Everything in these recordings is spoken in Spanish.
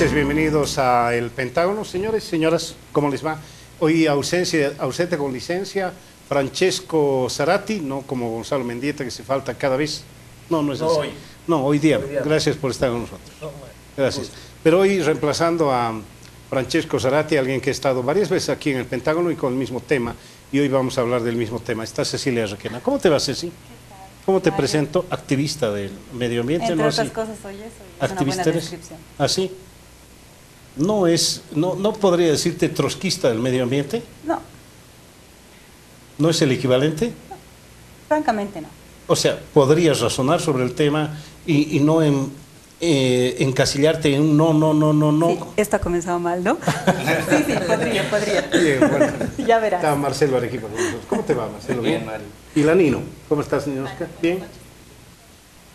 noches, bienvenidos a El Pentágono. Señores y señoras, ¿cómo les va? Hoy ausente con licencia, Francesco Zarati, no como Gonzalo Mendieta, que se falta cada vez. No, no es así. Hoy. No, hoy día. Gracias por estar con nosotros. Gracias. Pero hoy reemplazando a Francesco Zarati, alguien que ha estado varias veces aquí en El Pentágono y con el mismo tema, y hoy vamos a hablar del mismo tema. Está Cecilia Requena. ¿Cómo te va, Ceci? ¿Cómo te presento? Activista del medio ambiente. Entre ¿no? otras Así. cosas soy eso, y es una Activista buena eres. descripción. ¿Así? No podría decirte trotskista del medio ambiente. No, ¿No es el equivalente? francamente no. O sea, podrías razonar sobre el tema y no encasillarte en un no. Sí, esto ha comenzado mal, ¿no? Sí, podría. Bien, bueno. Ya verás. Está Marcelo Arequipa con nosotros. ¿Cómo te va, Marcelo? Bien, Mario. ¿Y la Nino? ¿Cómo estás, señor Oscar? Bien.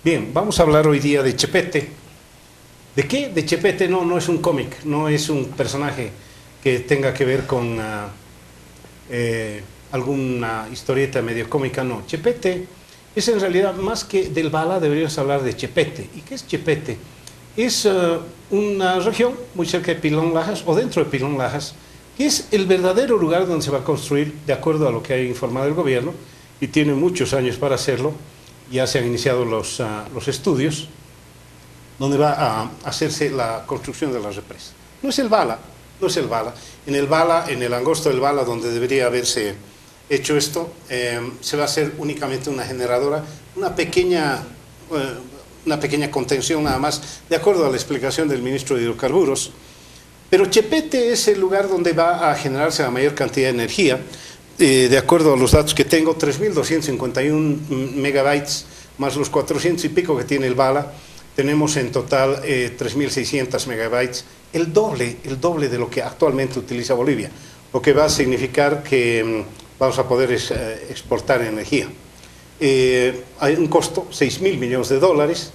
Bien, vamos a hablar hoy día de Chepete. ¿De qué? De Chepete no es un cómic, no es un personaje que tenga que ver con alguna historieta medio cómica, no. Chepete es en realidad más que del Bala, deberíamos hablar de Chepete. ¿Y qué es Chepete? Es una región muy cerca de Pilón Lajas o dentro de Pilón Lajas, que es el verdadero lugar donde se va a construir, de acuerdo a lo que ha informado el gobierno, y tiene muchos años para hacerlo. Ya se han iniciado los estudios, donde va a hacerse la construcción de la represa. No es el Bala. En el Bala, en el angosto del Bala, donde debería haberse hecho esto, se va a hacer únicamente una generadora, una pequeña contención nada más, de acuerdo a la explicación del ministro de Hidrocarburos. Pero Chepete es el lugar donde va a generarse la mayor cantidad de energía. De acuerdo a los datos que tengo, 3.251 megabytes más los 400 y pico que tiene el Bala, tenemos en total 3.600 megabytes, el doble de lo que actualmente utiliza Bolivia, lo que va a significar que vamos a poder exportar energía. Hay un costo, 6.000 millones de dólares,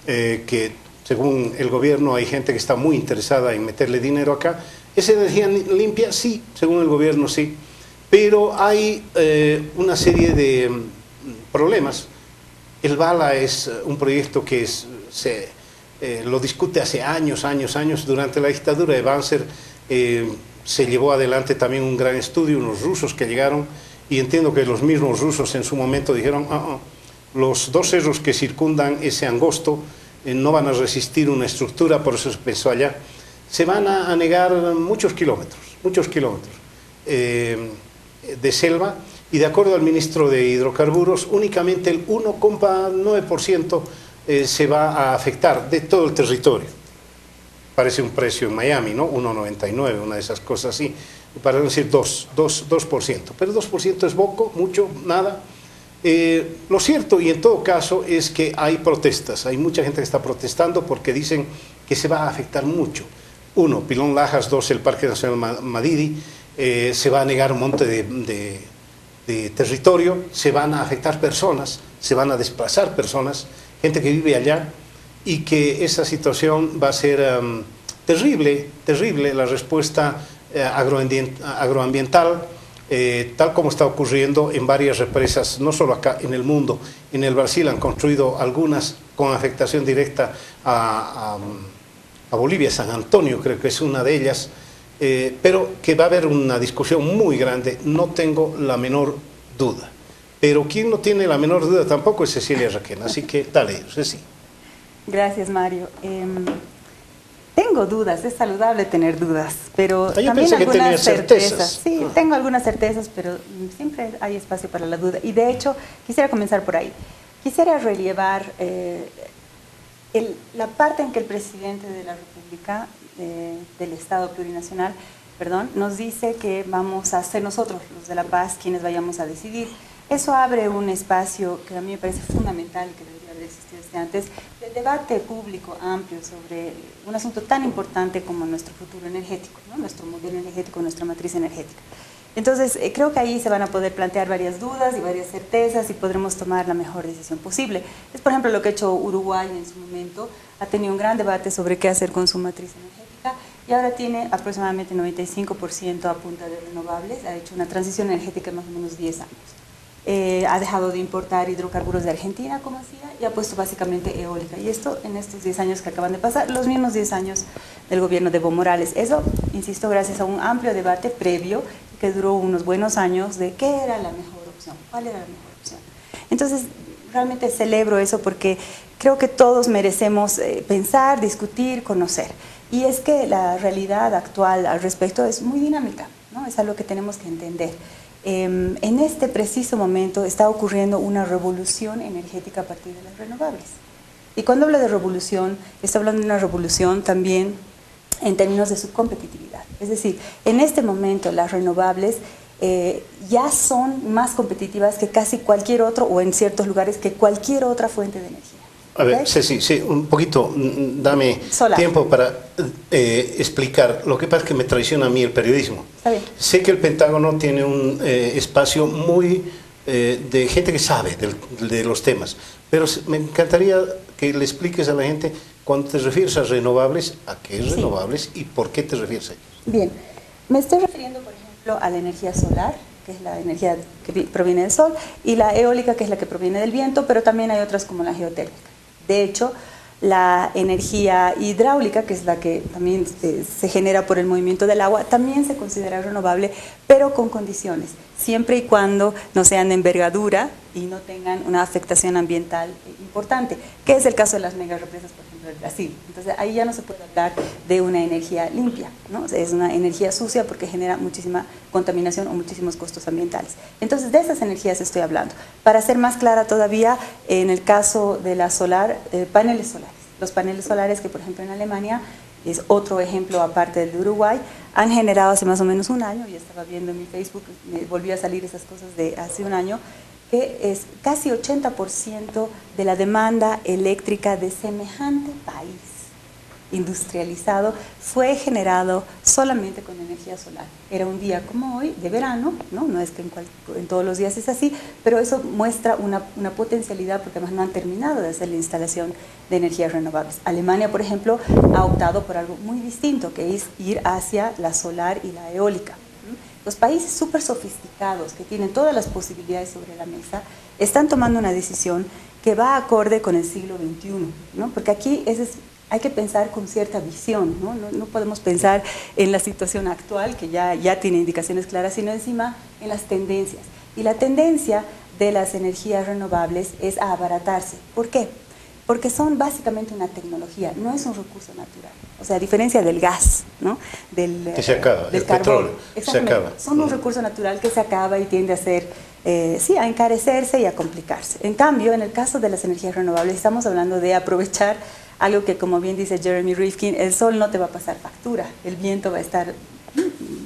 que según el gobierno hay gente que está muy interesada en meterle dinero acá. ¿Es energía limpia? Sí, según el gobierno sí. Pero hay una serie de problemas. El Bala es un proyecto que se lo discute hace años. Durante la dictadura de Banzer se llevó adelante también un gran estudio, unos rusos que llegaron, y entiendo que los mismos rusos en su momento dijeron, los dos cerros que circundan ese angosto no van a resistir una estructura, por eso se pensó allá. Se van a anegar muchos kilómetros de selva, y de acuerdo al ministro de Hidrocarburos, únicamente el 1,9% se va a afectar de todo el territorio. Parece un precio en Miami, ¿no? 1,99, una de esas cosas así, para no decir 2%. Pero 2% es poco, mucho, nada. Lo cierto, y en todo caso, es que hay protestas. Hay mucha gente que está protestando porque dicen que se va a afectar mucho. 1, Pilón Lajas; 2, el Parque Nacional Madidi. Se va a negar un monte de territorio, se van a afectar personas, se van a desplazar personas, gente que vive allá, y que esa situación va a ser terrible la respuesta agroambiental, tal como está ocurriendo en varias represas, no solo acá en el mundo. En el Brasil han construido algunas con afectación directa a Bolivia. San Antonio creo que es una de ellas. Pero que va a haber una discusión muy grande, no tengo la menor duda. Pero quien no tiene la menor duda tampoco es Cecilia Requena, así que dale, Ceci. Gracias, Mario. Tengo dudas, es saludable tener dudas, pero Yo también pensé que algunas tenías certezas. Sí, tengo algunas certezas, pero siempre hay espacio para la duda. Y de hecho, quisiera comenzar por ahí. Quisiera relevar la parte en que el presidente de la República, del Estado plurinacional, nos dice que vamos a ser nosotros, los de La Paz, quienes vayamos a decidir. Eso abre un espacio que a mí me parece fundamental y que debería haber existido desde antes, de debate público amplio sobre un asunto tan importante como nuestro futuro energético, ¿no? Nuestro modelo energético, nuestra matriz energética. Entonces, creo que ahí se van a poder plantear varias dudas y varias certezas y podremos tomar la mejor decisión posible. Es, por ejemplo, lo que ha hecho Uruguay en su momento. Ha tenido un gran debate sobre qué hacer con su matriz energética y ahora tiene aproximadamente 95% a punta de renovables. Ha hecho una transición energética de más o menos 10 años. ha dejado de importar hidrocarburos de Argentina, como hacía, y ha puesto básicamente eólica. Y esto en estos 10 años que acaban de pasar, los mismos 10 años del gobierno de Evo Morales. Eso, insisto, gracias a un amplio debate previo que duró unos buenos años de qué era la mejor opción, cuál era la mejor opción. Entonces, realmente celebro eso porque creo que todos merecemos pensar, discutir, conocer. Y es que la realidad actual al respecto es muy dinámica, ¿no? Es algo que tenemos que entender. En este preciso momento está ocurriendo una revolución energética a partir de las renovables. Y cuando hablo de revolución, estoy hablando de una revolución también en términos de su competitividad. Es decir, en este momento las renovables ya son más competitivas que casi cualquier otro, o en ciertos lugares que cualquier otra fuente de energía. A ver, Ceci, sí, un poquito, dame tiempo para explicar. Lo que pasa es que me traiciona a mí el periodismo. Está bien. Sé que el Pentágono tiene un espacio muy de gente que sabe de los temas, pero me encantaría que le expliques a la gente, cuando te refieres a renovables, ¿a qué es renovables y por qué te refieres a ellos? Bien, me estoy refiriendo, por ejemplo, a la energía solar, que es la energía que proviene del sol, y la eólica, que es la que proviene del viento, pero también hay otras como la geotérmica. De hecho, la energía hidráulica, que es la que también se genera por el movimiento del agua, también se considera renovable, pero con condiciones, siempre y cuando no sean de envergadura y no tengan una afectación ambiental importante, que es el caso de las megarepresas, por ejemplo, de Brasil. Entonces, ahí ya no se puede hablar de una energía limpia, ¿no? Es una energía sucia porque genera muchísima contaminación o muchísimos costos ambientales. Entonces, de esas energías estoy hablando. Para ser más clara todavía, en el caso de la solar, paneles solares. Los paneles solares que, por ejemplo, en Alemania, es otro ejemplo aparte del de Uruguay, han generado hace más o menos un año, y estaba viendo en mi Facebook, me volvió a salir esas cosas de hace un año, que es casi 80% de la demanda eléctrica de semejante país industrializado fue generado solamente con energía solar. Era un día como hoy, de verano, no es que en todos los días es así, pero eso muestra una potencialidad porque además no han terminado de hacer la instalación de energías renovables. Alemania, por ejemplo, ha optado por algo muy distinto, que es ir hacia la solar y la eólica. Los países súper sofisticados que tienen todas las posibilidades sobre la mesa están tomando una decisión que va acorde con el siglo XXI, ¿no? Porque aquí hay que pensar con cierta visión, no podemos pensar en la situación actual, que ya tiene indicaciones claras, sino encima en las tendencias. Y la tendencia de las energías renovables es a abaratarse. ¿Por qué? Porque son básicamente una tecnología, no es un recurso natural. O sea, a diferencia del gas, ¿no? Que se acaba, del el carbón. petróleo Exactamente. se acaba. Son un recurso natural que se acaba y tiende a ser, a encarecerse y a complicarse. En cambio, en el caso de las energías renovables, estamos hablando de aprovechar algo que, como bien dice Jeremy Rifkin, el sol no te va a pasar factura, el viento va a estar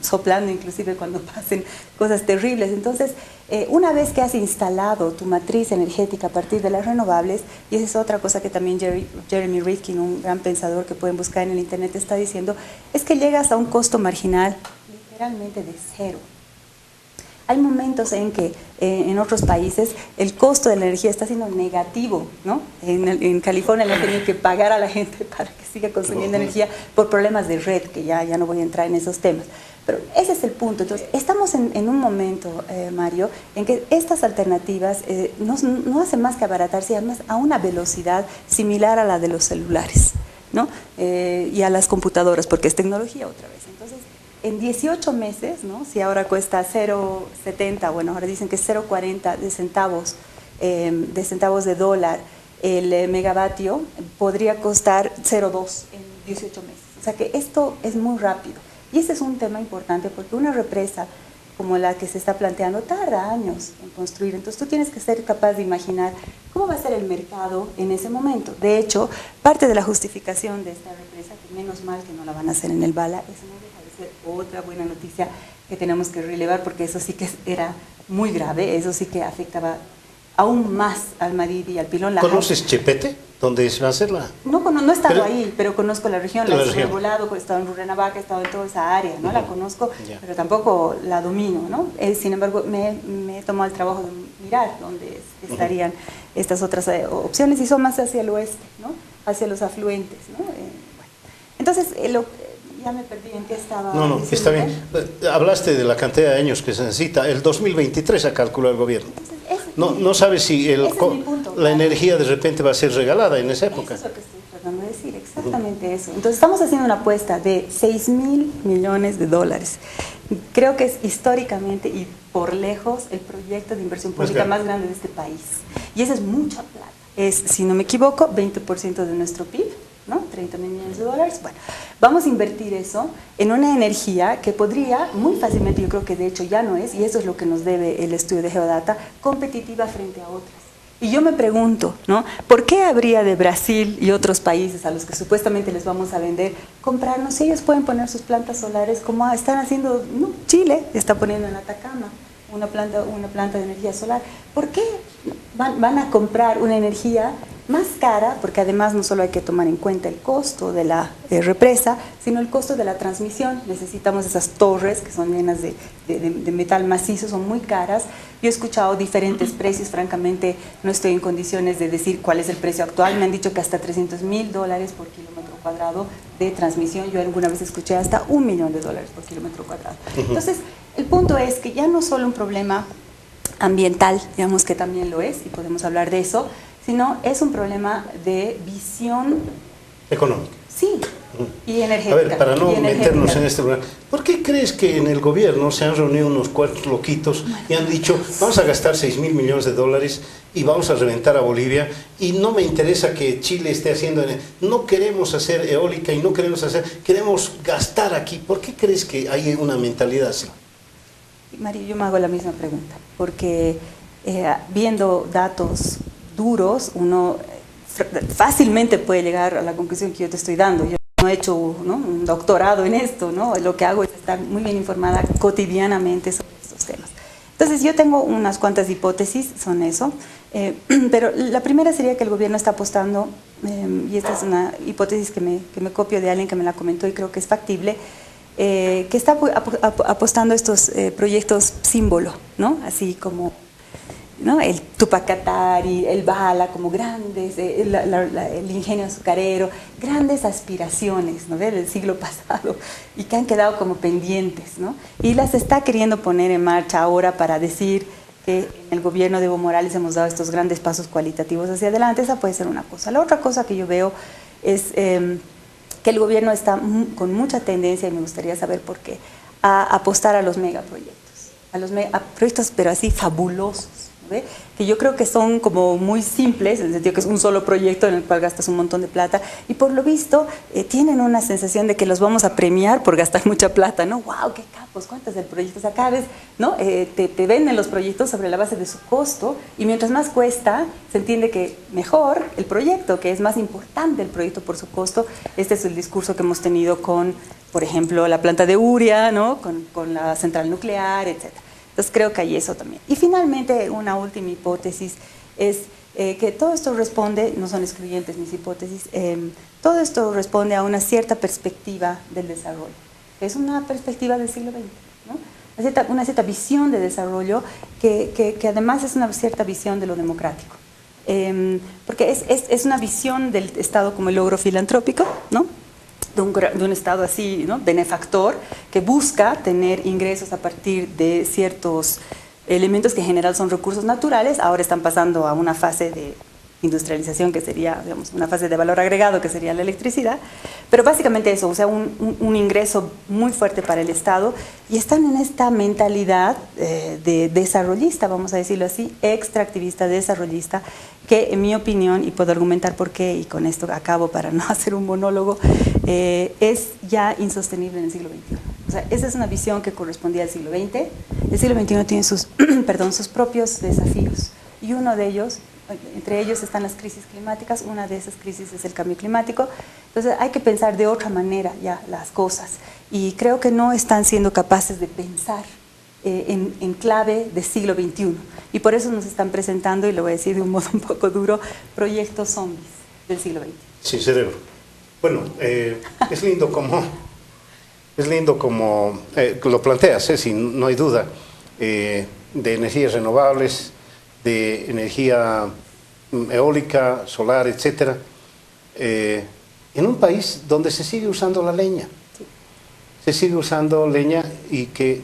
soplando inclusive cuando pasen cosas terribles. Entonces, una vez que has instalado tu matriz energética a partir de las renovables, y esa es otra cosa que también Jeremy Rifkin, un gran pensador que pueden buscar en el internet, está diciendo, es que llegas a un costo marginal literalmente de cero. Hay momentos en que en otros países el costo de la energía está siendo negativo, ¿no? En California le han tenido que pagar a la gente para que siga consumiendo energía por problemas de red, que ya no voy a entrar en esos temas. Pero ese es el punto. Entonces, estamos en un momento, Mario, en que estas alternativas no hacen más que abaratarse, además a una velocidad similar a la de los celulares, ¿no? Y a las computadoras, porque es tecnología otra vez. Entonces, en 18 meses, ¿no? Si ahora cuesta 0,70, bueno, ahora dicen que es 0,40 centavos de dólar el megavatio, podría costar 0,2 en 18 meses. O sea que esto es muy rápido. Y ese es un tema importante porque una represa como la que se está planteando tarda años en construir. Entonces tú tienes que ser capaz de imaginar cómo va a ser el mercado en ese momento. De hecho, parte de la justificación de esta represa, que menos mal que no la van a hacer en el Bala, eso no deja de ser otra buena noticia que tenemos que relevar, porque eso sí que era muy grave, eso sí que afectaba aún más al Maridi y al Pilón. ¿Conoces Chepete? ¿Dónde va a hacerla? No he estado ahí, pero conozco la región, la he volado, he estado en Rurrenabaque, he estado en toda esa área, ¿no? La conozco, pero tampoco la domino, ¿no? Sin embargo, me he tomado el trabajo de mirar dónde estarían estas otras opciones, y son más hacia el oeste, ¿no? Hacia los afluentes, ¿no? Bueno. Entonces, ya me perdí en qué estaba. No, está bien. Hablaste de la cantidad de años que se necesita. El 2023 ha calculado el gobierno. Entonces, no sabe si Ese es mi punto, la energía de repente va a ser regalada en esa época. Eso es lo que estoy tratando de decir, exactamente eso. Entonces estamos haciendo una apuesta de 6.000 millones de dólares. Creo que es históricamente y por lejos el proyecto de inversión pública más grande de este país. Y eso es mucha plata. Es, si no me equivoco, 20% de nuestro PIB, ¿no? 30.000 millones de dólares. Bueno, vamos a invertir eso en una energía que podría muy fácilmente, yo creo que de hecho ya no es, y eso es lo que nos debe el estudio de Geodata, competitiva frente a otras. Y yo me pregunto, ¿no? ¿Por qué habría de Brasil y otros países a los que supuestamente les vamos a vender comprarnos? Si ellos pueden poner sus plantas solares como están haciendo, ¿no? Chile está poniendo en Atacama una planta de energía solar. ¿Por qué van a comprar una energía más cara? Porque además no solo hay que tomar en cuenta el costo de la represa, sino el costo de la transmisión. Necesitamos esas torres que son llenas de metal macizo, son muy caras. Yo he escuchado diferentes precios, francamente no estoy en condiciones de decir cuál es el precio actual. Me han dicho que hasta $300.000 por kilómetro cuadrado de transmisión. Yo alguna vez escuché hasta $1 millón por kilómetro cuadrado. Entonces, el punto es que ya no solo un problema ambiental, digamos que también lo es, y podemos hablar de eso, sino es un problema de visión económica. Sí, y energética. A ver, para no meternos en este problema, ¿por qué crees que en el gobierno se han reunido unos cuantos loquitos y han dicho, vamos a gastar 6.000 millones de dólares y vamos a reventar a Bolivia, y no me interesa que Chile esté haciendo, no queremos hacer eólica y no queremos gastar aquí? ¿Por qué crees que hay una mentalidad así? Mario, yo me hago la misma pregunta, porque viendo datos duros, uno fácilmente puede llegar a la conclusión que yo te estoy dando. Yo no he hecho, ¿no?, un doctorado en esto, ¿no? Lo que hago es estar muy bien informada cotidianamente sobre estos temas. Entonces yo tengo unas cuantas hipótesis, son eso, pero la primera sería que el gobierno está apostando, y esta es una hipótesis que me copio de alguien que me la comentó y creo que es factible, que está apostando a estos proyectos símbolo, ¿no? Así como, ¿no?, el Tupac Katari, el Bala, como grandes, el ingenio azucarero, grandes aspiraciones, ¿no?, del siglo pasado, y que han quedado como pendientes, ¿no? Y las está queriendo poner en marcha ahora para decir que en el gobierno de Evo Morales hemos dado estos grandes pasos cualitativos hacia adelante. Esa puede ser una cosa. La otra cosa que yo veo es que el gobierno está con mucha tendencia, y me gustaría saber por qué, a apostar a los megaproyectos, a proyectos pero así fabulosos, ¿ve? Que yo creo que son como muy simples, en el sentido que es un solo proyecto en el cual gastas un montón de plata, y por lo visto tienen una sensación de que los vamos a premiar por gastar mucha plata, ¿no? ¡Wow, qué capos! ¿Cuántos del proyecto? O sea, cada vez, ¿no?, te venden los proyectos sobre la base de su costo, y mientras más cuesta, se entiende que mejor el proyecto, que es más importante el proyecto por su costo. Este es el discurso que hemos tenido con, por ejemplo, la planta de Uria, ¿no?, con la central nuclear, etcétera. Entonces creo que hay eso también. Y finalmente, una última hipótesis es que todo esto responde, no son excluyentes mis hipótesis, todo esto responde a una cierta perspectiva del desarrollo. Es una perspectiva del siglo XX, ¿no? Una cierta visión de desarrollo que además es una cierta visión de lo democrático. Porque es una visión del Estado como el logro filantrópico, ¿no?, de un Estado así, ¿no?, benefactor, que busca tener ingresos a partir de ciertos elementos que en general son recursos naturales. Ahora están pasando a una fase de industrialización que sería, digamos, una fase de valor agregado que sería la electricidad, pero básicamente eso, o sea, un ingreso muy fuerte para el Estado, y están en esta mentalidad de desarrollista, vamos a decirlo así, extractivista, desarrollista, que en mi opinión, y puedo argumentar por qué, y con esto acabo para no hacer un monólogo, es ya insostenible en el siglo XXI. O sea, esa es una visión que correspondía al siglo XX. El siglo XXI tiene sus, sus propios desafíos, y uno de ellos, entre ellos están las crisis climáticas. Una de esas crisis es el cambio climático. Entonces hay que pensar de otra manera ya las cosas, y creo que no están siendo capaces de pensar en clave de siglo XXI, y por eso nos están presentando, y lo voy a decir de un modo un poco duro, proyectos zombies del siglo XX. Sí, cerebro. Bueno, es lindo como lo planteas, si no hay duda, de energías renovables, de energía eólica, solar, etcétera, en un país donde se sigue usando la leña. Sí. Se sigue usando leña, y que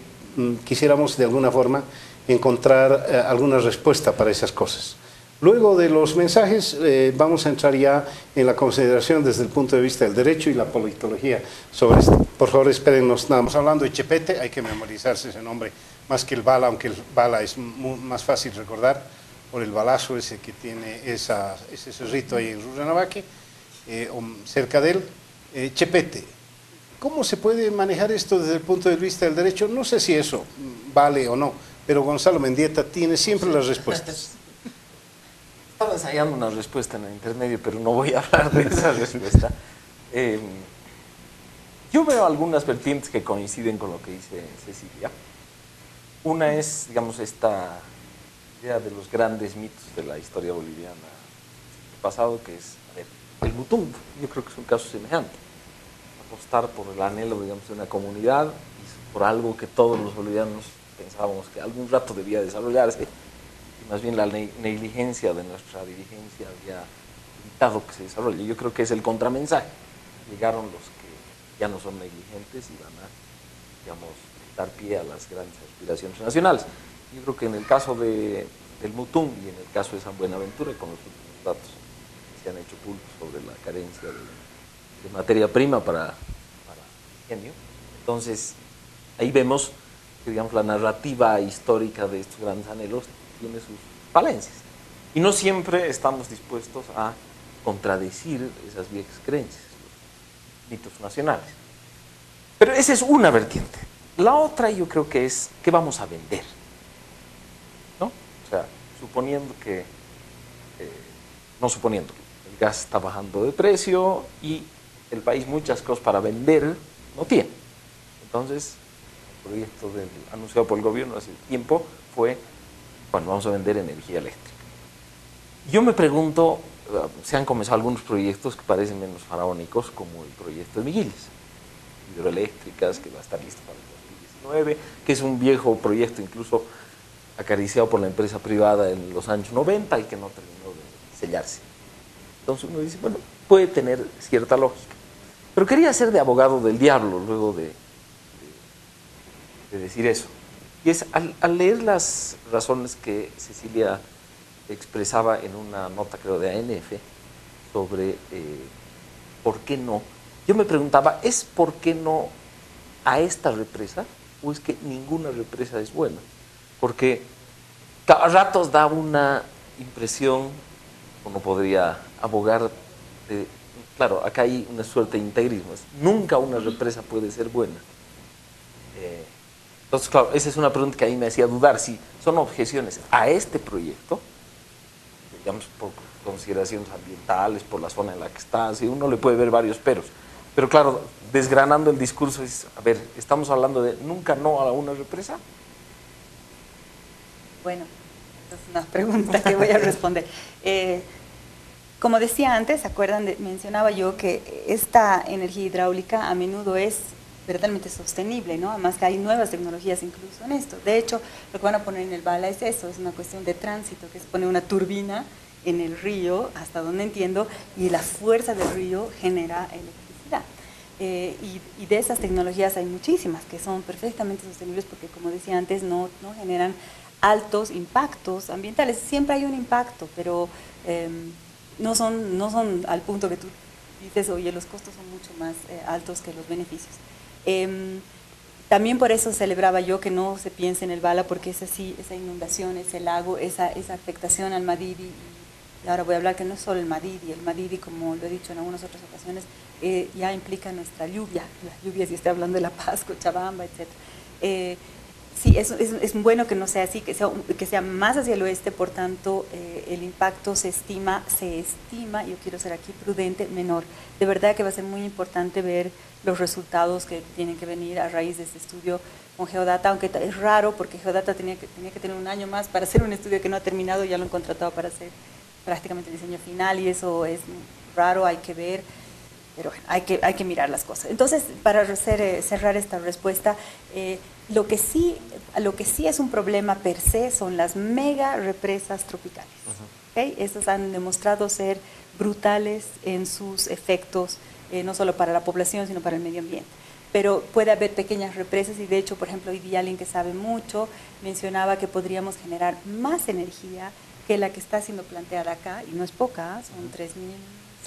quisiéramos de alguna forma encontrar alguna respuesta para esas cosas. Luego de los mensajes vamos a entrar ya en la consideración desde el punto de vista del derecho y la politología sobre esto. Por favor, espérennos. Nada más hablando de Chepete, hay que memorizarse ese nombre más que el bala, aunque el bala es más fácil recordar por el balazo ese que tiene ese cerrito ahí en Rurrenabaque, o cerca de él. Chepete, ¿cómo se puede manejar esto desde el punto de vista del derecho? No sé si eso vale o no, pero Gonzalo Mendieta tiene siempre las respuestas. Estaba ensayando una respuesta en el intermedio, pero no voy a hablar de esa respuesta. Yo veo algunas vertientes que coinciden con lo que dice Cecilia. Una es, digamos, esta idea de los grandes mitos de la historia boliviana del pasado, que es, a ver, el Mutumbo. Yo creo que es un caso semejante. Apostar por el anhelo, digamos, de una comunidad y por algo que todos los bolivianos pensábamos que algún rato debía desarrollarse. Más bien la negligencia de nuestra dirigencia había evitado que se desarrolle. Yo creo que es el contramensaje. Llegaron los que ya no son negligentes y van a, digamos, dar pie a las grandes aspiraciones nacionales. Yo creo que en el caso del Mutum y en el caso de San Buenaventura, con los últimos datos que se han hecho públicos sobre la carencia de materia prima para ingenio, entonces ahí vemos que, digamos, la narrativa histórica de estos grandes anhelos tiene sus falencias. Y no siempre estamos dispuestos a contradecir esas viejas creencias, los mitos nacionales. Pero esa es una vertiente. La otra yo creo que es, ¿qué vamos a vender? ¿No? O sea, suponiendo que, no suponiendo, el gas está bajando de precio y el país muchas cosas para vender no tiene. Entonces, el proyecto anunciado por el gobierno hace tiempo fue, bueno, vamos a vender energía eléctrica. Yo me pregunto, se han comenzado algunos proyectos que parecen menos faraónicos, como el proyecto de Miguiles, hidroeléctricas, que va a estar listo para el 2019, que es un viejo proyecto incluso acariciado por la empresa privada en los años 90 y que no terminó de sellarse. Entonces uno dice, bueno, puede tener cierta lógica. Pero quería ser de abogado del diablo luego de decir eso. Y es al leer las razones que Cecilia expresaba en una nota, creo, de ANF, sobre por qué no, yo me preguntaba, ¿es por qué no a esta represa o es que ninguna represa es buena? Porque a ratos da una impresión, uno podría abogar, claro, acá hay una suerte de integrismo, nunca una represa puede ser buena. Entonces, claro, esa es una pregunta que a mí me hacía dudar, si son objeciones a este proyecto, digamos, por consideraciones ambientales, por la zona en la que está, si uno le puede ver varios peros. Pero claro, desgranando el discurso, es, a ver, ¿estamos hablando de nunca no a una represa? Bueno, es una pregunta que voy a responder. Como decía antes, ¿se acuerdan? Mencionaba yo que esta energía hidráulica a menudo es verdaderamente sostenible, ¿no? Además que hay nuevas tecnologías incluso en esto. De hecho, lo que van a poner en el bala es eso, es una cuestión de tránsito, que se pone una turbina en el río, hasta donde entiendo, y la fuerza del río genera electricidad. Y de esas tecnologías hay muchísimas que son perfectamente sostenibles porque, como decía antes, no generan altos impactos ambientales. Siempre hay un impacto, pero no son al punto que tú dices, oye, los costos son mucho más altos que los beneficios. También por eso celebraba yo que no se piense en el bala, porque es así, esa inundación, ese lago, esa afectación al Madidi, y ahora voy a hablar que no es solo el Madidi, como lo he dicho en algunas otras ocasiones, ya implica nuestra lluvia, las lluvias, y estoy hablando de La Paz, Cochabamba, etc. Sí, es bueno que no sea así, que sea más hacia el oeste, por tanto el impacto se estima, yo quiero ser aquí prudente, menor. De verdad que va a ser muy importante ver los resultados que tienen que venir a raíz de este estudio con Geodata, aunque es raro porque Geodata tenía que tener un año más para hacer un estudio que no ha terminado, ya lo han contratado para hacer prácticamente el diseño final y eso es raro, hay que ver. Pero bueno, hay que mirar las cosas. Entonces, para cerrar esta respuesta, lo que sí es un problema per se son las mega represas tropicales. ¿Okay? Estas han demostrado ser brutales en sus efectos, no solo para la población, sino para el medio ambiente. pero puede haber pequeñas represas y de hecho, por ejemplo, hoy día alguien que sabe mucho mencionaba que podríamos generar más energía que la que está siendo planteada acá, y no es poca, son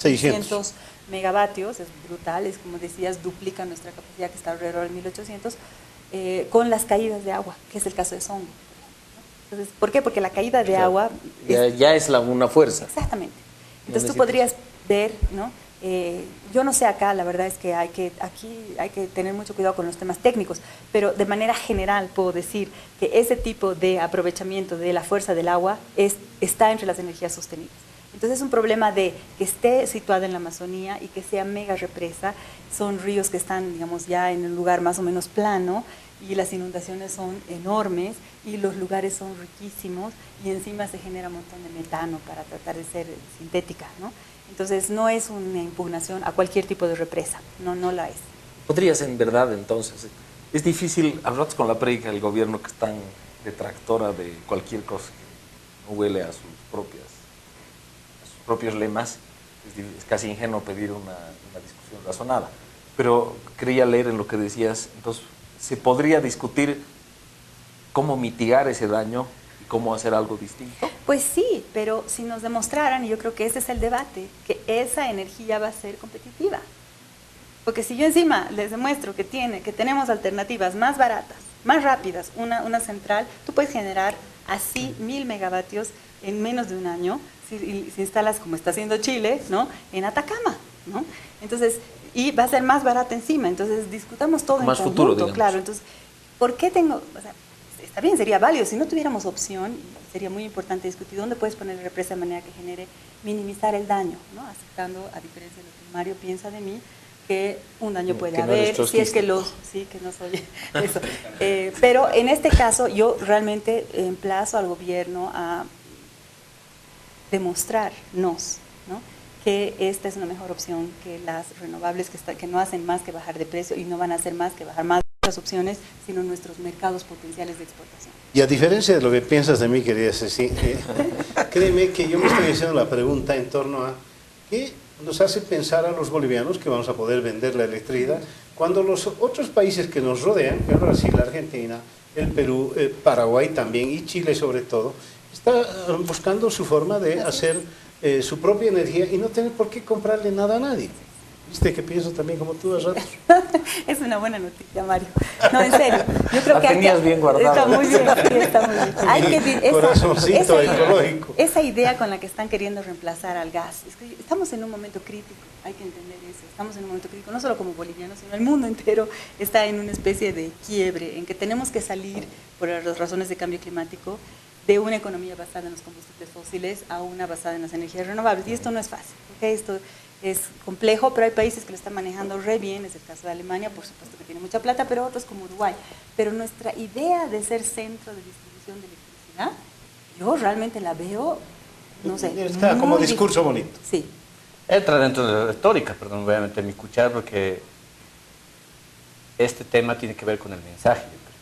3.600 megavatios, es brutal, es como decías, duplica nuestra capacidad que está alrededor de 1.800, con las caídas de agua, que es el caso de Songo. Entonces, ¿por qué? Porque la caída de agua... Ya es una fuerza. Exactamente. Entonces tú podrías ver, ¿no? Yo no sé acá, la verdad es que aquí hay que tener mucho cuidado con los temas técnicos, pero de manera general puedo decir que ese tipo de aprovechamiento de la fuerza del agua está entre las energías sostenibles. Entonces es un problema de que esté situada en la Amazonía y que sea mega represa. Son ríos que están, digamos, ya en un lugar más o menos plano y las inundaciones son enormes y los lugares son riquísimos y encima se genera un montón de metano para tratar de ser sintética, ¿no? Entonces no es una impugnación a cualquier tipo de represa, no la es. Podrías en verdad entonces, es difícil, a ratos con la prédica del gobierno que es tan detractora de cualquier cosa que no huele a sus propios lemas, es casi ingenuo pedir una discusión razonada. Pero quería leer en lo que decías, entonces se podría discutir cómo mitigar ese daño y cómo hacer algo distinto. Pues sí, pero si nos demostraran, y yo creo que ese es el debate, que esa energía va a ser competitiva. Porque si yo encima les demuestro que tenemos alternativas más baratas, más rápidas, una central, tú puedes generar así 1.000 megavatios en menos de un año, si instalas como está haciendo Chile, ¿no? En Atacama, ¿no? Entonces, y va a ser más barata encima, entonces discutamos todo más en futuro, conjunto, digamos. claro. Entonces, ¿por qué tengo...? O sea, está bien, sería válido, si no tuviéramos opción, sería muy importante discutir dónde puedes poner la represa de manera que genere, minimizar el daño, ¿no? Aceptando, a diferencia de lo que Mario piensa de mí, que un daño puede haber, si es que sí, que no soy eso. Pero en este caso yo realmente emplazo al gobierno a demostrarnos, ¿no?, que esta es una mejor opción que las renovables que no hacen más que bajar de precio y no van a hacer más que bajar más otras opciones, sino nuestros mercados potenciales de exportación. Y a diferencia de lo que piensas de mí, querida Ceci, créeme que yo me estoy haciendo la pregunta en torno a qué nos hace pensar a los bolivianos que vamos a poder vender la electricidad cuando los otros países que nos rodean, el Brasil, la Argentina, el Perú, Paraguay también y Chile sobre todo, está buscando su forma de hacer su propia energía y no tener por qué comprarle nada a nadie. ¿Viste que pienso también como tú a ratos? Es una buena noticia, Mario. No, en serio. Yo creo que tenías bien guardada. Está muy bien, sí, está muy bien. Hay que, corazoncito ecológico. Esa idea con la que están queriendo reemplazar al gas. Es que estamos en un momento crítico, hay que entender eso. Estamos en un momento crítico, no solo como bolivianos, sino el mundo entero está en una especie de quiebre, en que tenemos que salir, por las razones de cambio climático, de una economía basada en los combustibles fósiles a una basada en las energías renovables. Y esto no es fácil, ¿okay? Esto es complejo, pero hay países que lo están manejando re bien, es el caso de Alemania, por supuesto que tiene mucha plata, pero otros como Uruguay. Pero nuestra idea de ser centro de distribución de electricidad, yo realmente la veo, no sé. Está como discurso bonito. Sí. Entra dentro de la retórica, perdón, voy a meter mi cuchara porque este tema tiene que ver con el mensaje, yo creo.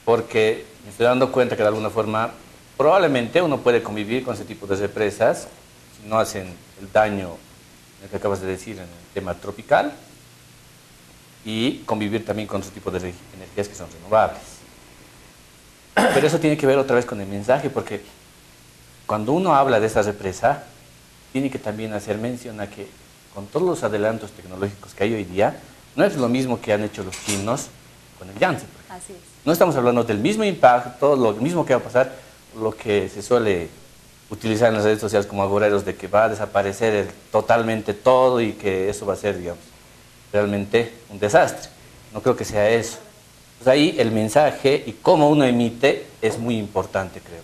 Porque me estoy dando cuenta que de alguna forma probablemente uno puede convivir con ese tipo de represas si no hacen el daño en el que acabas de decir en el tema tropical y convivir también con otro tipo de energías que son renovables. Pero eso tiene que ver otra vez con el mensaje, porque cuando uno habla de esa represa tiene que también hacer mención a que con todos los adelantos tecnológicos que hay hoy día, no es lo mismo que han hecho los chinos con el Yangtze. Así es. No estamos hablando del mismo impacto, lo mismo que va a pasar, lo que se suele utilizar en las redes sociales como agoreros de que va a desaparecer totalmente todo y que eso va a ser, digamos, realmente un desastre. No creo que sea eso. Pues ahí el mensaje y cómo uno emite es muy importante, creo.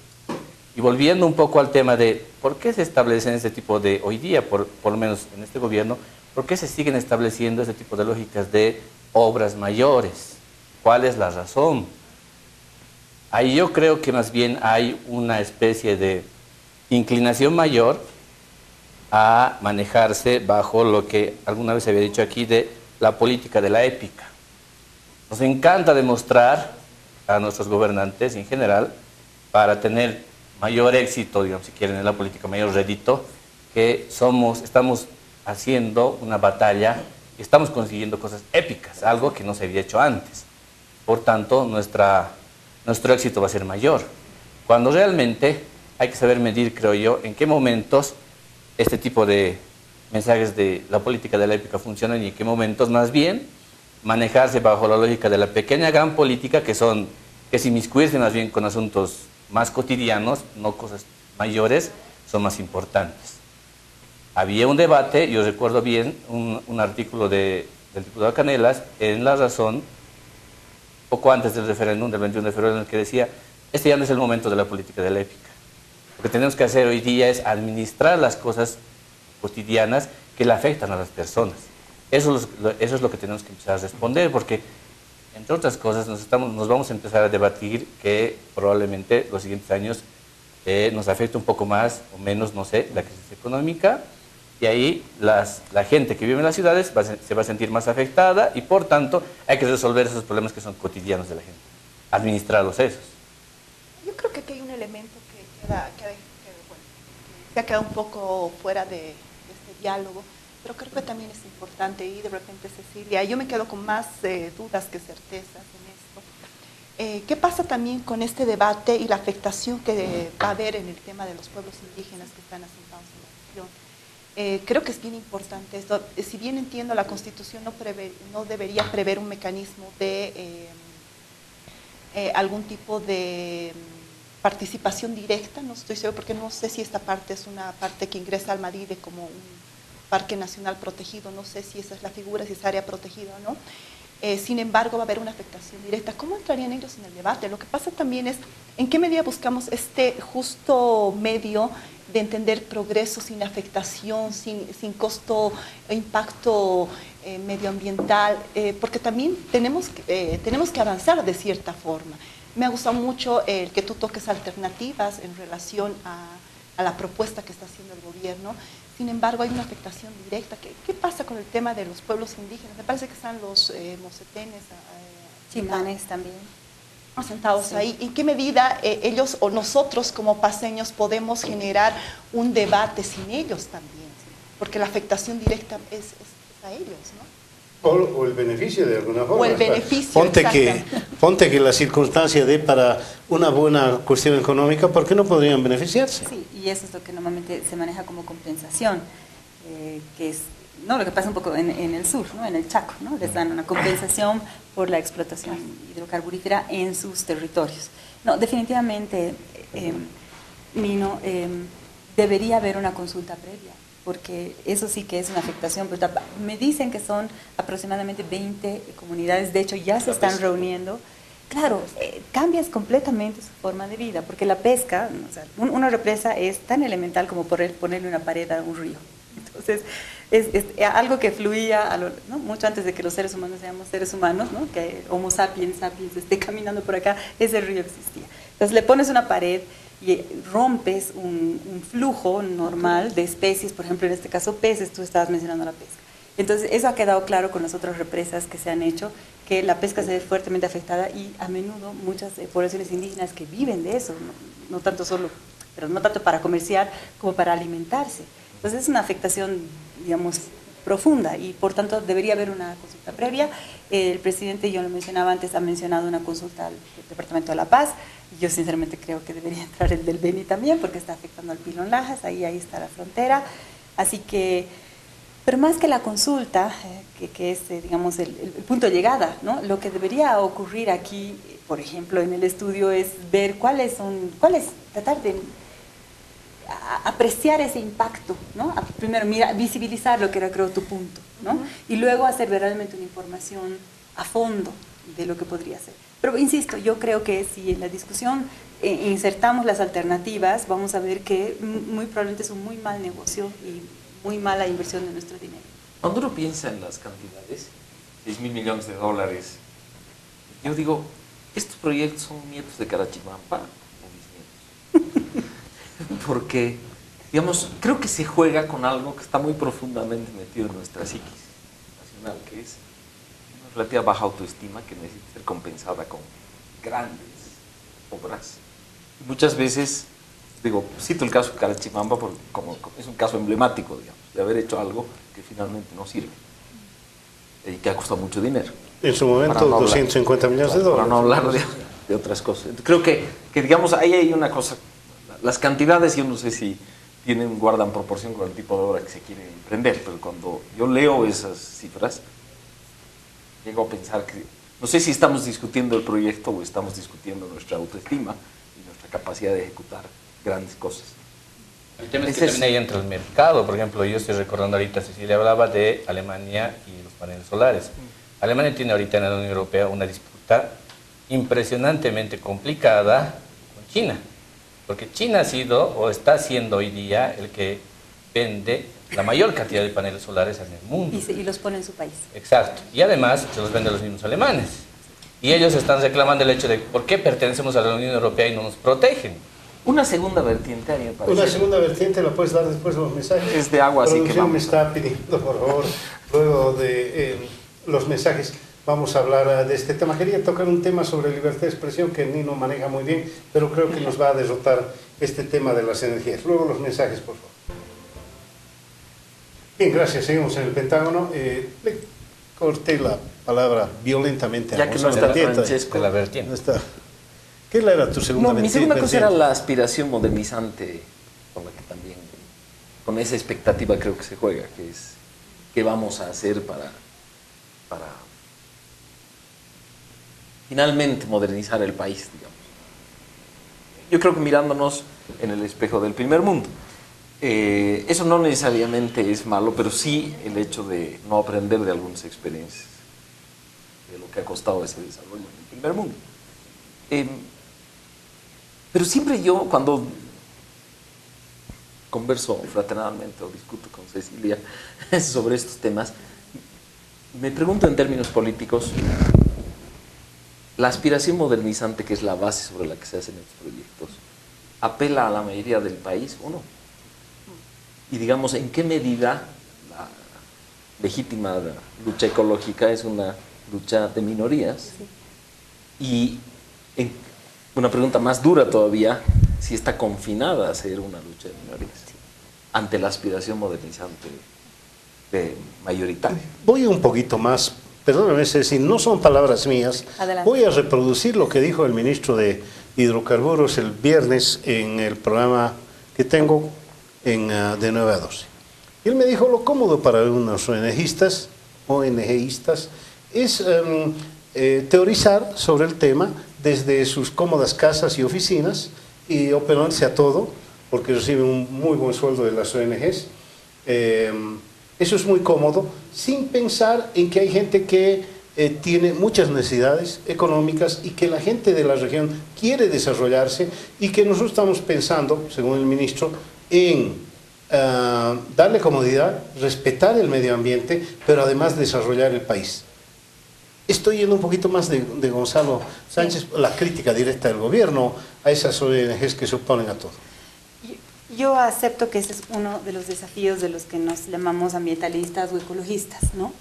Y volviendo un poco al tema de por qué se establecen este tipo de, hoy día, por lo menos en este gobierno, por qué se siguen estableciendo este tipo de lógicas de obras mayores. ¿Cuál es la razón? Ahí yo creo que más bien hay una especie de inclinación mayor a manejarse bajo lo que alguna vez había dicho aquí de la política de la épica. Nos encanta demostrar a nuestros gobernantes en general, para tener mayor éxito, digamos, si quieren, en la política, mayor rédito, que estamos haciendo una batalla y estamos consiguiendo cosas épicas, algo que no se había hecho antes. Por tanto, nuestro éxito va a ser mayor. Cuando realmente hay que saber medir, creo yo, en qué momentos este tipo de mensajes de la política de la épica funcionan y en qué momentos más bien manejarse bajo la lógica de la pequeña gran política que es inmiscuirse más bien con asuntos más cotidianos, no cosas mayores, son más importantes. Había un debate, yo recuerdo bien, un artículo del diputado Canelas en La Razón, poco antes del referéndum del 21 de febrero, en el que decía, este ya no es el momento de la política de la épica. Lo que tenemos que hacer hoy día es administrar las cosas cotidianas que le afectan a las personas. Eso es lo que tenemos que empezar a responder, porque, entre otras cosas, nos vamos a empezar a debatir que probablemente los siguientes años nos afecte un poco más o menos, no sé, la crisis económica, y ahí la gente que vive en las ciudades se va a sentir más afectada y por tanto hay que resolver esos problemas que son cotidianos de la gente, administrarlos esos. Yo creo que aquí hay un elemento que se ha quedado un poco fuera de este diálogo, pero creo que también es importante y de repente Cecilia, yo me quedo con más dudas que certezas en esto. ¿Qué pasa también con este debate y la afectación que va a haber en el tema de los pueblos indígenas que están asentados en la región? Creo que es bien importante esto. Si bien entiendo, la Constitución no debería prever un mecanismo de algún tipo de participación directa, no estoy seguro, porque no sé si esta parte es una parte que ingresa al Madide como un parque nacional protegido, no sé si esa es la figura, si es área protegida o no. Sin embargo, va a haber una afectación directa. ¿Cómo entrarían ellos en el debate? Lo que pasa también es en qué medida buscamos este justo medio de entender progreso sin afectación, sin costo o impacto medioambiental, porque también tenemos que avanzar de cierta forma. Me ha gustado mucho el que tú toques alternativas en relación a la propuesta que está haciendo el gobierno. Sin embargo, hay una afectación directa. ¿Qué pasa con el tema de los pueblos indígenas? Me parece que están los mocetenes, Chimanes también. asentados ahí. ¿En qué medida ellos o nosotros como paseños podemos generar un debate sin ellos también? Porque la afectación directa es a ellos, ¿no? O el beneficio de alguna forma. O el beneficio, ponte que la circunstancia dé para una buena cuestión económica, ¿por qué no podrían beneficiarse? Sí, y eso es lo que normalmente se maneja como compensación, que es lo que pasa un poco en el sur, ¿no? En el Chaco, ¿no? Les dan una compensación por la explotación hidrocarburífera en sus territorios. No, definitivamente, Nino, debería haber una consulta previa, porque eso sí que es una afectación brutal. Me dicen que son aproximadamente 20 comunidades, de hecho ya se están reuniendo. Claro, cambias completamente su forma de vida, porque la pesca, o sea, una represa es tan elemental como ponerle una pared a un río. Entonces, es algo que fluía ¿no? mucho antes de que los seres humanos seamos seres humanos, ¿no? Que Homo sapiens esté caminando por acá, ese río existía. Entonces le pones una pared y rompes un flujo normal de especies, por ejemplo en este caso peces, tú estabas mencionando la pesca. Entonces eso ha quedado claro con las otras represas que se han hecho, que la pesca se ve fuertemente afectada y a menudo muchas poblaciones indígenas que viven de eso, no tanto para comerciar como para alimentarse. Entonces es una afectación, digamos, profunda y por tanto debería haber una consulta previa. El presidente, yo lo mencionaba antes, ha mencionado una consulta al Departamento de La Paz. Yo sinceramente creo que debería entrar el del Beni también porque está afectando al Pilón Lajas, ahí está la frontera. Así que, pero más que la consulta, que es, digamos, el punto de llegada, ¿no? Lo que debería ocurrir aquí, por ejemplo, en el estudio es ver tratar de apreciar ese impacto, ¿no? Primero, visibilizar lo que era, creo, tu punto, ¿no? Y luego hacer realmente una información a fondo de lo que podría ser. Pero insisto, yo creo que si en la discusión insertamos las alternativas, vamos a ver que muy probablemente es un muy mal negocio y muy mala inversión de nuestro dinero. Cuando uno piensa en las cantidades, 6.000 millones de dólares, yo digo, ¿estos proyectos son nietos de Carachimampa o bisnietos? Porque, digamos, creo que se juega con algo que está muy profundamente metido en nuestra psiquis nacional, que es una relativa baja autoestima que necesita ser compensada con grandes obras. Y muchas veces, digo, cito el caso de Carachimampa porque como es un caso emblemático, digamos, de haber hecho algo que finalmente no sirve. y que ha costado mucho dinero. En su momento, Para no hablar- 250 millones de Para dólares. no hablar de otras cosas. Creo que, digamos, ahí hay una cosa, las cantidades yo no sé si guardan proporción con el tipo de obra que se quiere emprender, pero cuando yo leo esas cifras, llego a pensar que no sé si estamos discutiendo el proyecto o estamos discutiendo nuestra autoestima y nuestra capacidad de ejecutar grandes cosas. El tema es Ese que es- también ahí entra el mercado. Por ejemplo, yo estoy recordando ahorita, Cecilia hablaba de Alemania y los paneles solares. Alemania tiene ahorita en la Unión Europea una disputa impresionantemente complicada con China, porque China ha sido o está siendo hoy día el que vende la mayor cantidad de paneles solares en el mundo. Y los pone en su país. Exacto. Y además se los venden los mismos alemanes. Y ellos están reclamando el hecho de por qué pertenecemos a la Unión Europea y no nos protegen. Una segunda vertiente, a mí me parece. Una segunda vertiente la puedes dar después de los mensajes. Es de agua, así que Producción vamos. me está pidiendo, por favor, luego de los mensajes, vamos a hablar de este tema. Quería tocar un tema sobre libertad de expresión que Nino maneja muy bien, pero creo que nos va a derrotar este tema de las energías. Luego los mensajes, por favor. Bien, gracias. Seguimos en el Pentágono. Le corté la palabra violentamente a Ya que no Gonzalo está Tieta. Francesco. De la vertiente. No está. ¿Qué era tu segunda No, mi vertiente? segunda cosa era la aspiración modernizante con la que también, con esa expectativa creo que se juega, que es qué vamos a hacer para finalmente modernizar el país, digamos. Yo creo que mirándonos en el espejo del primer mundo. Eso no necesariamente es malo, pero sí el hecho de no aprender de algunas experiencias, de lo que ha costado ese desarrollo en el primer mundo. Pero siempre yo, cuando converso fraternalmente o discuto con Cecilia sobre estos temas, me pregunto en términos políticos, la aspiración modernizante, que es la base sobre la que se hacen estos proyectos, ¿apela a la mayoría del país o no? Y digamos, ¿en qué medida la legítima lucha ecológica es una lucha de minorías? Y una pregunta más dura todavía, si está confinada a ser una lucha de minorías ante la aspiración modernizante mayoritaria. Voy un poquito más, perdóname, Ceci, no son palabras mías. Adelante. Voy a reproducir lo que dijo el ministro de Hidrocarburos el viernes en el programa que tengo de 9 a 12. Él me dijo, lo cómodo para unos ONGistas es teorizar sobre el tema desde sus cómodas casas y oficinas y oponerse a todo, porque reciben un muy buen sueldo de las ONGs. Eso es muy cómodo, sin pensar en que hay gente que tiene muchas necesidades económicas y que la gente de la región quiere desarrollarse y que nosotros estamos pensando, según el ministro, en darle comodidad, respetar el medio ambiente, pero además desarrollar el país. Estoy yendo un poquito más de Gonzalo Sánchez, la crítica directa del gobierno a esas ONGs que se oponen a todo. Yo acepto que ese es uno de los desafíos de los que nos llamamos ambientalistas o ecologistas, ¿no?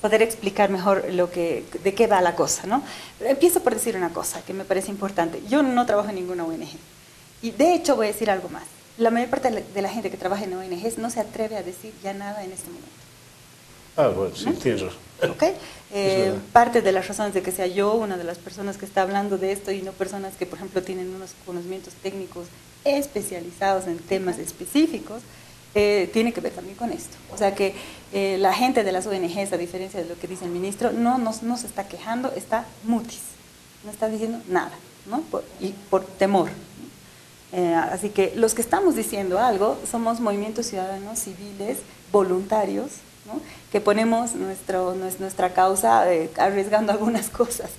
Poder explicar mejor de qué va la cosa, ¿no? Pero empiezo por decir una cosa que me parece importante. Yo no trabajo en ninguna ONG. Y de hecho voy a decir algo más. La mayor parte de la gente que trabaja en ONGs no se atreve a decir ya nada en este momento. Ah, bueno, sí, tienes razón. ¿Ok? Parte de las razones de que sea yo una de las personas que está hablando de esto y no personas que, por ejemplo, tienen unos conocimientos técnicos especializados en temas específicos, tiene que ver también con esto. O sea que la gente de las ONGs, a diferencia de lo que dice el ministro, no se está quejando, está mutis, no está diciendo nada, ¿no? Por temor. Así que los que estamos diciendo algo somos movimientos ciudadanos civiles, voluntarios, ¿no? Que ponemos nuestra causa arriesgando algunas cosas,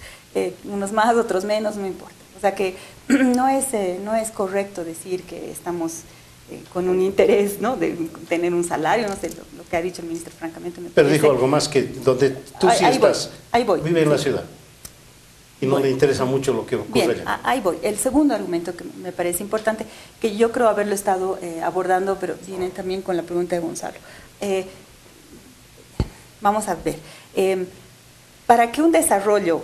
unos más, otros menos, no importa. O sea que no es correcto decir que estamos con un interés, ¿no? De tener un salario, no sé, lo que ha dicho el ministro, francamente me Pero parece. dijo algo más que donde tú sí estás, ahí voy. vive en la ciudad y no Voy. le interesa mucho lo que ocurre Bien, allá. ahí voy. El segundo argumento que me parece importante, que yo creo haberlo estado abordando, pero viene también con la pregunta de Gonzalo. Vamos a ver. Para que un desarrollo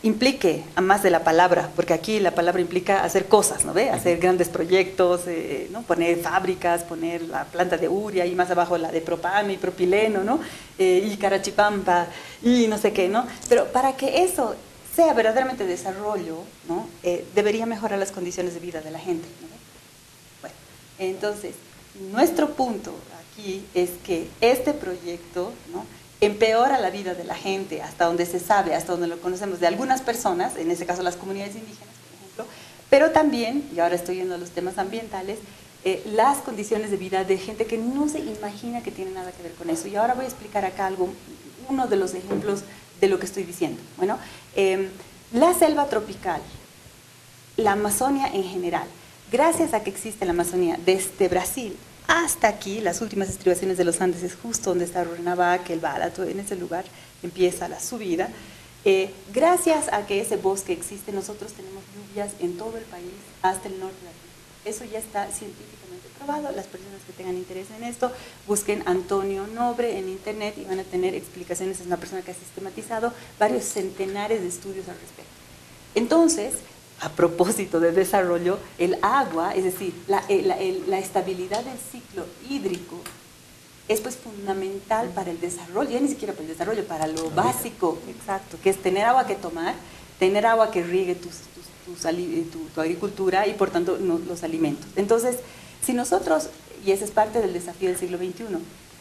implique a más de la palabra, porque aquí la palabra implica hacer cosas, ¿no ve? Hacer grandes proyectos, ¿no? Poner fábricas, poner la planta de urea y más abajo la de propano y propileno, ¿no? Y carachipampa y no sé qué, ¿no? Pero para que eso sea verdaderamente desarrollo, ¿no? Debería mejorar las condiciones de vida de la gente, ¿no? Bueno, entonces, nuestro punto aquí es que este proyecto, ¿no? Empeora la vida de la gente, hasta donde se sabe, hasta donde lo conocemos, de algunas personas, en este caso las comunidades indígenas, por ejemplo, pero también, y ahora estoy yendo a los temas ambientales, las condiciones de vida de gente que no se imagina que tiene nada que ver con eso. Y ahora voy a explicar acá uno de los ejemplos de lo que estoy diciendo. Bueno, la selva tropical, la Amazonia en general, gracias a que existe la Amazonía desde Brasil hasta aquí, las últimas estribaciones de los Andes es justo donde está Rurrenabaque, el Bálado, en ese lugar empieza la subida. Gracias a que ese bosque existe, nosotros tenemos lluvias en todo el país hasta el norte de aquí. Eso ya está científicamente probado. Las personas que tengan interés en esto, busquen Antonio Nobre en internet y van a tener explicaciones. Es una persona que ha sistematizado varios centenares de estudios al respecto. Entonces, a propósito de desarrollo, el agua, es decir, la estabilidad del ciclo hídrico es pues fundamental para el desarrollo, ya ni siquiera para el desarrollo, para lo básico, exacto, que es tener agua que tomar, tener agua que riegue tu agricultura y por tanto los alimentos. Entonces, si nosotros, y esa es parte del desafío del siglo XXI,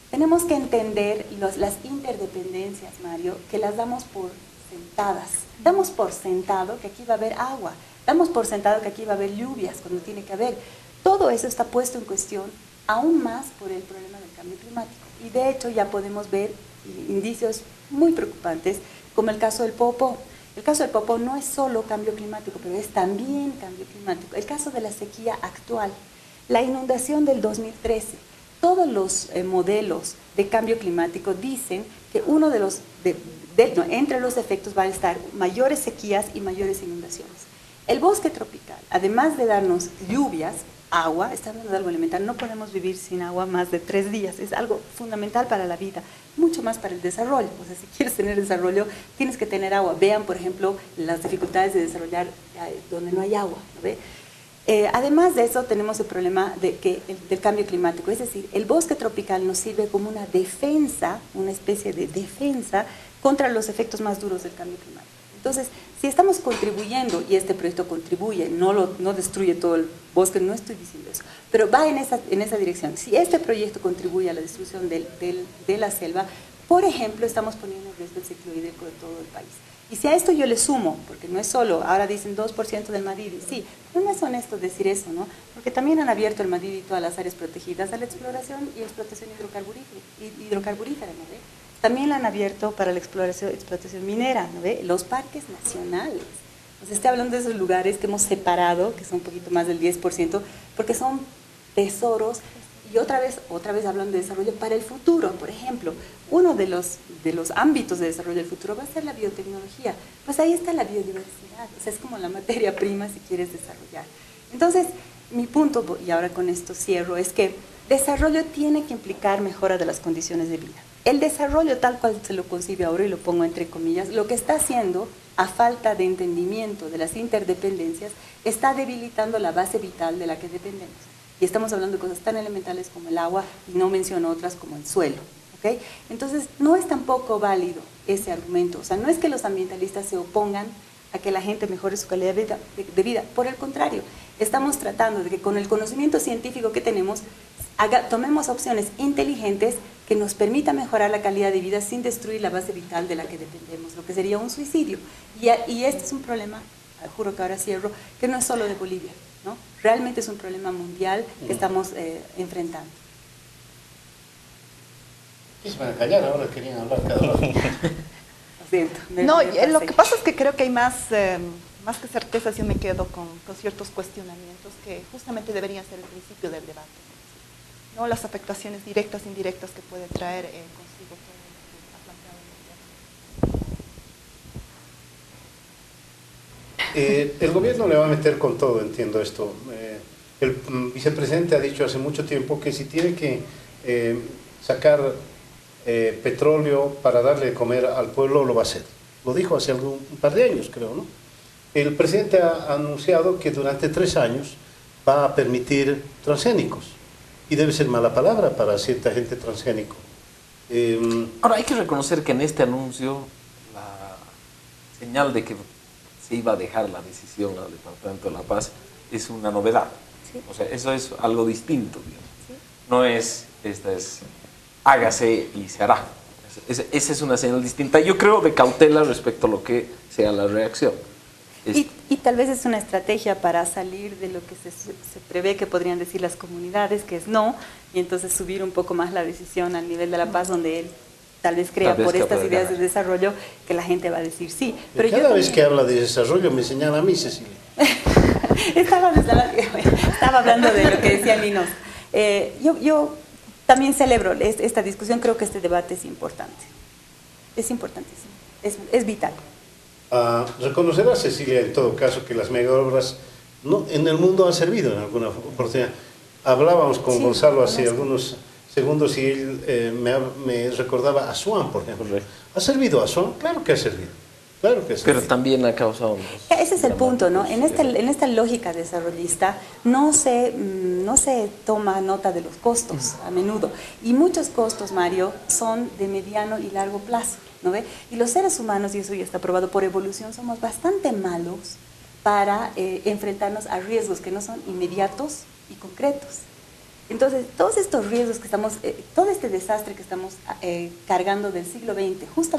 tenemos que entender las interdependencias, Mario, que las damos por sentadas. Damos por sentado que aquí va a haber agua, damos por sentado que aquí va a haber lluvias cuando tiene que haber. Todo eso está puesto en cuestión aún más por el problema del cambio climático. Y de hecho ya podemos ver indicios muy preocupantes, como el caso del Poopó. El caso del Poopó no es solo cambio climático, pero es también cambio climático. El caso de la sequía actual, la inundación del 2013, todos los modelos de cambio climático dicen que uno de los entre los efectos van a estar mayores sequías y mayores inundaciones. El bosque tropical, además de darnos lluvias, agua, está hablando de algo elemental, no podemos vivir sin agua más de 3 días, es algo fundamental para la vida, mucho más para el desarrollo. O sea, si quieres tener desarrollo, tienes que tener agua. Vean, por ejemplo, las dificultades de desarrollar donde no hay agua, ¿no ve? Además de eso, tenemos el problema del cambio climático, es decir, el bosque tropical nos sirve como una defensa, una especie de defensa contra los efectos más duros del cambio climático. Entonces, si estamos contribuyendo, y este proyecto contribuye, no destruye todo el bosque, no estoy diciendo eso, pero va en esa dirección. Si este proyecto contribuye a la destrucción de la selva, por ejemplo, estamos poniendo en riesgo el ciclo hídrico de todo el país. Y si a esto yo le sumo, porque no es solo, ahora dicen 2% del Madidi, sí, pero no es honesto decir eso, ¿no? Porque también han abierto el Madidi y todas las áreas protegidas a la exploración y explotación hidrocarburífera, ¿no ve? También la han abierto para la explotación minera, ¿no ve? Los parques nacionales. Nos estoy hablando de esos lugares que hemos separado, que son un poquito más del 10%, porque son tesoros. Y otra vez hablando de desarrollo para el futuro. Por ejemplo, uno de los ámbitos de desarrollo del futuro va a ser la biotecnología. Pues ahí está la biodiversidad, o sea, es como la materia prima si quieres desarrollar. Entonces, mi punto, y ahora con esto cierro, es que desarrollo tiene que implicar mejora de las condiciones de vida. El desarrollo tal cual se lo concibe ahora, y lo pongo entre comillas, lo que está haciendo, a falta de entendimiento de las interdependencias, está debilitando la base vital de la que dependemos. Y estamos hablando de cosas tan elementales como el agua, y no menciono otras como el suelo. ¿Okay? Entonces, no es tampoco válido ese argumento. O sea, no es que los ambientalistas se opongan a que la gente mejore su calidad de vida. Por el contrario, estamos tratando de que con el conocimiento científico que tenemos, tomemos opciones inteligentes que nos permitan mejorar la calidad de vida sin destruir la base vital de la que dependemos, lo que sería un suicidio. Y este es un problema, juro que ahora cierro, que no es solo de Bolivia, ¿no? Realmente es un problema mundial que estamos enfrentando. Se van a callar, ahora querían hablar cada rato. No, lo que pasa es que creo que hay más que certezas. Yo me quedo con ciertos cuestionamientos que justamente deberían ser el principio del debate, ¿no? Las afectaciones directas e indirectas que puede traer consigo todo lo que ha planteado el El gobierno le va a meter con todo, entiendo esto. El vicepresidente ha dicho hace mucho tiempo que si tiene que sacar petróleo para darle de comer al pueblo, lo va a hacer. lo dijo hace un par de años, creo, ¿no? El presidente ha anunciado que durante 3 años va a permitir transgénicos. Y debe ser mala palabra para cierta gente transgénico. Ahora, hay que reconocer que en este anuncio la señal de que se iba a dejar la decisión al Departamento de la Paz es una novedad. Sí. O sea, eso es algo distinto, digamos. Sí. No es, esta es, hágase y se hará. Esa es una señal distinta, yo creo, de cautela respecto a lo que sea la reacción. Y tal vez es una estrategia para salir de lo que se prevé que podrían decir las comunidades, que es no, y entonces subir un poco más la decisión al nivel de La Paz, donde él tal vez crea por estas ideas de desarrollo que la gente va a decir sí. Pero cada vez que habla de desarrollo me señala a mí, Cecilia. Estaba hablando de lo que decía Linos. Yo también celebro esta discusión, creo que este debate es importante. Es importantísimo, es vital. Reconocerá, Cecilia, en todo caso, que las megaobras en el mundo han servido en alguna oportunidad. Hablábamos con Gonzalo hace algunos segundos y él me recordaba Asuán, por ejemplo. ¿Ha servido Asuán? Claro que ha servido. Claro que sí. Pero también ha causado... Ese es el punto, ¿no? En esta lógica desarrollista no se toma nota de los costos a menudo. Y muchos costos, Mario, son de mediano y largo plazo, ¿no ve? Y los seres humanos, y eso ya está probado por evolución, somos bastante malos para enfrentarnos a riesgos que no son inmediatos y concretos. Entonces, todos estos riesgos que estamos, todo este desastre que estamos cargando del siglo XX, justamente